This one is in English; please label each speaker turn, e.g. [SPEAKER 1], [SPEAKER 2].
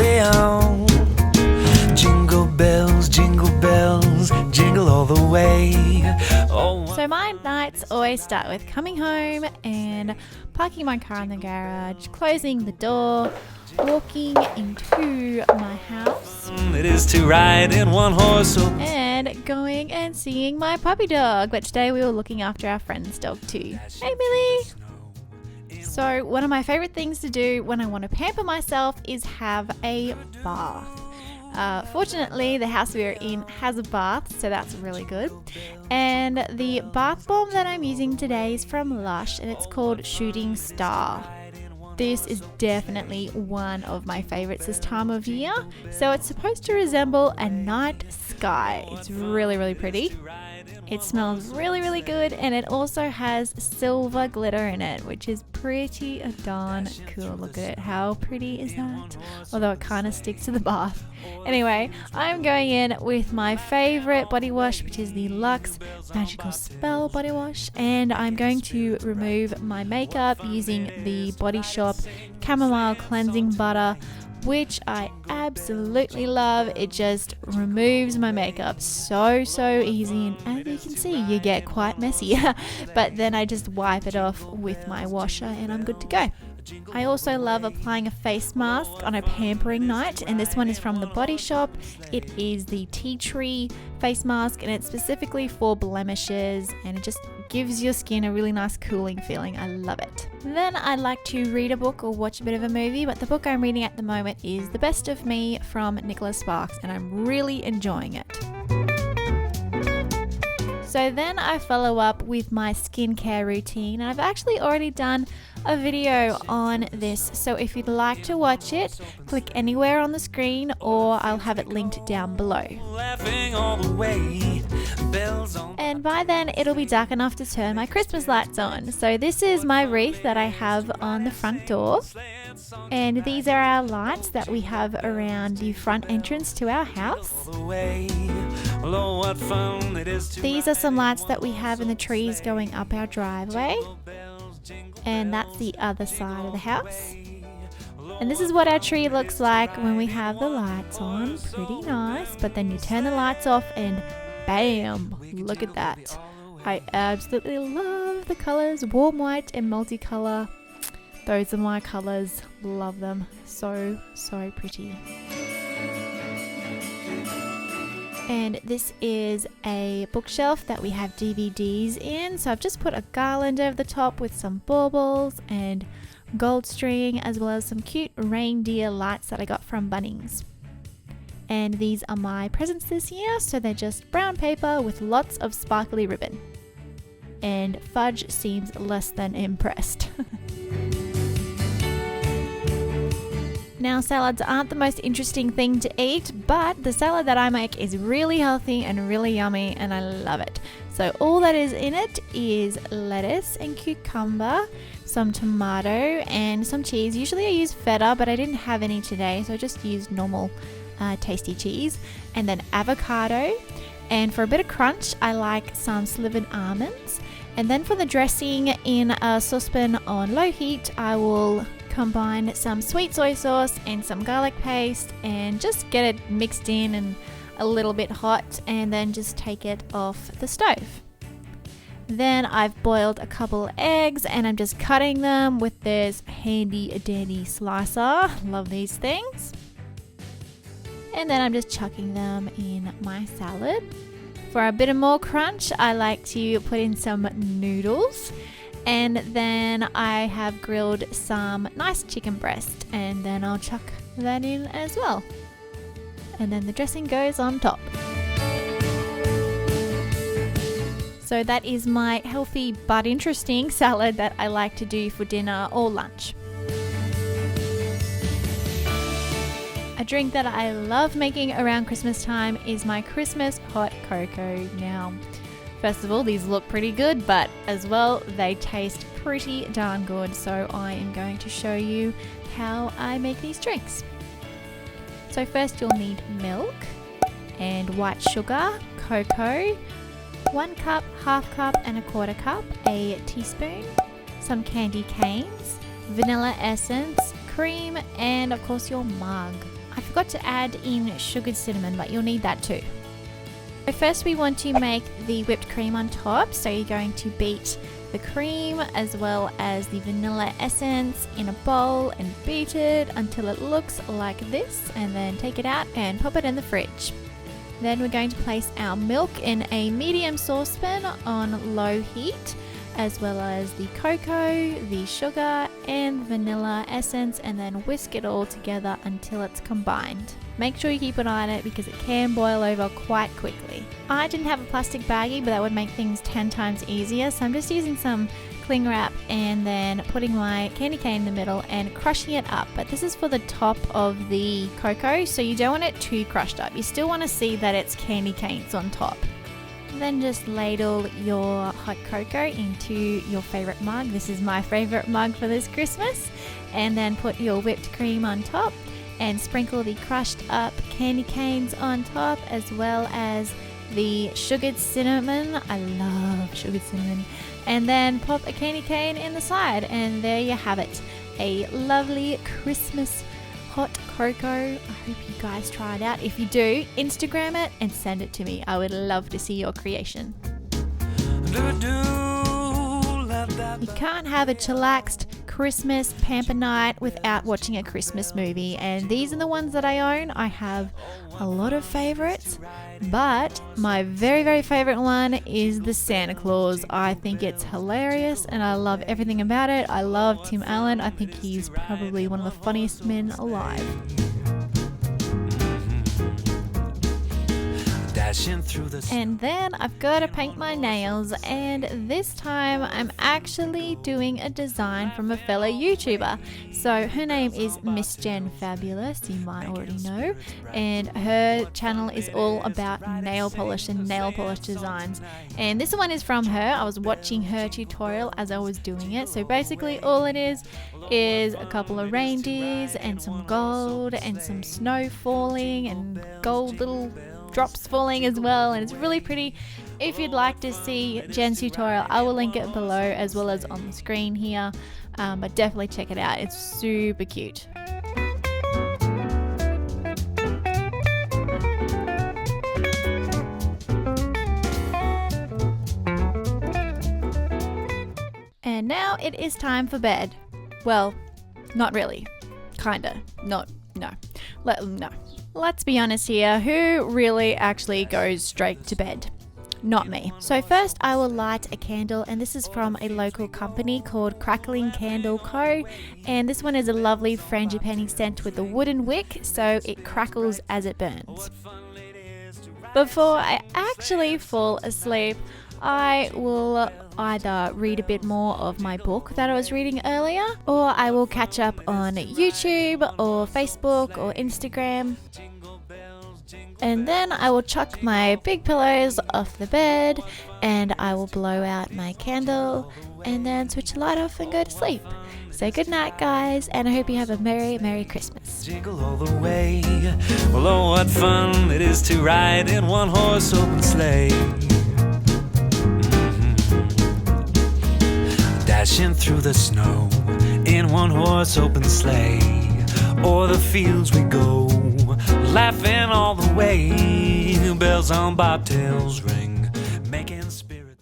[SPEAKER 1] down. Jingle bells, jingle all the way. Oh.
[SPEAKER 2] So my nights always start with coming home and parking my car in the garage, closing the door, walking into my house.
[SPEAKER 1] It is to ride in one horse open.
[SPEAKER 2] And going and seeing my puppy dog. But today we were looking after our friend's dog too. Hey, Millie! So one of my favorite things to do when I want to pamper myself is have a bath. Fortunately, the house we are in has a bath, so that's really good. And the bath bomb that I'm using today is from Lush, and it's called Shooting Star. This is definitely one of my favorites this time of year. So it's supposed to resemble a night sky. It's really, really pretty. It smells really, really good, and it also has silver glitter in it, which is pretty darn cool. Look at it. How pretty is that? Although it kind of sticks to the bath. Anyway, I'm going in with my favorite body wash, which is the Luxe Magical Spell body wash, and I'm going to remove my makeup using the Body Shop Chamomile Cleansing Butter, which I absolutely love. It just removes my makeup so easy, and as you can see, you get quite messy. But then I just wipe it off with my washer and I'm good to go. I also love applying a face mask on a pampering night, and this one is from the Body Shop. It is the Tea Tree face mask, and it's specifically for blemishes, and it just gives your skin a really nice cooling feeling. I love it. Then I like to read a book or watch a bit of a movie, but the book I'm reading at the moment is The Best of Me from Nicholas Sparks, and I'm really enjoying it. So then I follow up with my skincare routine, and I've actually already done a video on this, so if you'd like to watch it, click anywhere on the screen or I'll have it linked down below. And by then it'll be dark enough to turn my Christmas lights on. So this is my wreath that I have on the front door, and these are our lights that we have around the front entrance to our house. These are some lights that we have in the trees going up our driveway, and that's the other side of the house. And this is what our tree looks like when we have the lights on. Pretty nice. But then you turn the lights off and bam, look at that. I absolutely love the colors, warm white and multicolor. Those are my colors. Love them. So pretty. And this is a bookshelf that we have DVDs in. So I've just put a garland over the top with some baubles and gold string, as well as some cute reindeer lights that I got from Bunnings. And these are my presents this year. So they're just brown paper with lots of sparkly ribbon. And Fudge seems less than impressed. Now, salads aren't the most interesting thing to eat, but the salad that I make is really healthy and really yummy, and I love it. So all that is in it is lettuce and cucumber, some tomato and some cheese. Usually I use feta, but I didn't have any today, so I just used normal tasty cheese, and then avocado. And for a bit of crunch, I like some slivered almonds. And then for the dressing, in a saucepan on low heat, I will combine some sweet soy sauce and some garlic paste and just get it mixed in and a little bit hot, and then just take it off the stove. Then I've boiled a couple eggs and I'm just cutting them with this handy dandy slicer. Love these things. And then I'm just chucking them in my salad. For a bit of more crunch, I like to put in some noodles. And then I have grilled some nice chicken breast, and then I'll chuck that in as well. And then the dressing goes on top. So that is my healthy but interesting salad that I like to do for dinner or lunch. A drink that I love making around Christmas time is my Christmas hot cocoa. Now, first of all, these look pretty good, but as well, they taste pretty darn good. So I am going to show you how I make these drinks. So first you'll need milk and white sugar, cocoa, 1 cup, half cup and a quarter cup, a teaspoon, some candy canes, vanilla essence, cream, and of course your mug. I forgot to add in sugared cinnamon, but you'll need that too. So first we want to make the whipped cream on top. So you're going to beat the cream as well as the vanilla essence in a bowl and beat it until it looks like this, and then take it out and pop it in the fridge. Then we're going to place our milk in a medium saucepan on low heat, as well as the cocoa, the sugar and vanilla essence, and then whisk it all together until it's combined. Make sure you keep an eye on it because it can boil over quite quickly. I didn't have a plastic baggie, but that would make things 10 times easier, so I'm just using some cling wrap and then putting my candy cane in the middle and crushing it up. But this is for the top of the cocoa, so you don't want it too crushed up. You still want to see that it's candy canes on top. Then just ladle your hot cocoa into your favorite mug. This is my favorite mug for this Christmas. And then put your whipped cream on top and sprinkle the crushed up candy canes on top, as well as the sugared cinnamon. I love sugared cinnamon. And then pop a candy cane in the side, and there you have it. A lovely Christmas hot cocoa. I hope you guys try it out. If you do, Instagram it and send it to me. I would love to see your creation. You can't have a chillaxed Christmas pamper night without watching a Christmas movie, and these are the ones that I own. I have a lot of favorites, but my very, very favorite one is the Santa Claus. I think it's hilarious and I love everything about it. I love Tim Allen. I think he's probably one of the funniest men alive. And then I've got to paint my nails, and this time I'm actually doing a design from a fellow YouTuber. So her name is Miss Jen Fabulous, you might already know, and her channel is all about nail polish and nail polish designs. And this one is from her. I was watching her tutorial as I was doing it. So basically all it is a couple of reindeers and some gold and some snow falling and gold little drops falling as well, and it's really pretty. If you'd like to see Jen's tutorial, I will link it below as well as on the screen here, but definitely check it out. It's super cute. And now it is time for bed. Well, not really. Kinda. No. Let's be honest here, who really actually goes straight to bed? Not me. So first I will light a candle, and this is from a local company called Crackling Candle Co. And this one is a lovely frangipani scent with a wooden wick, so it crackles as it burns. Before I actually fall asleep, I will either read a bit more of my book that I was reading earlier, or I will catch up on YouTube or Facebook or Instagram. And then I will chuck my big pillows off the bed, and I will blow out my candle and then switch the light off and go to sleep. So good night, guys, and I hope you have a Merry, Merry Christmas.
[SPEAKER 1] Jingle all the way. Well, oh, what fun it is to ride in one horse open sleigh. Dashing through the snow in one horse open sleigh. O'er the fields we go, laughing all the way. Bells on bobtails ring.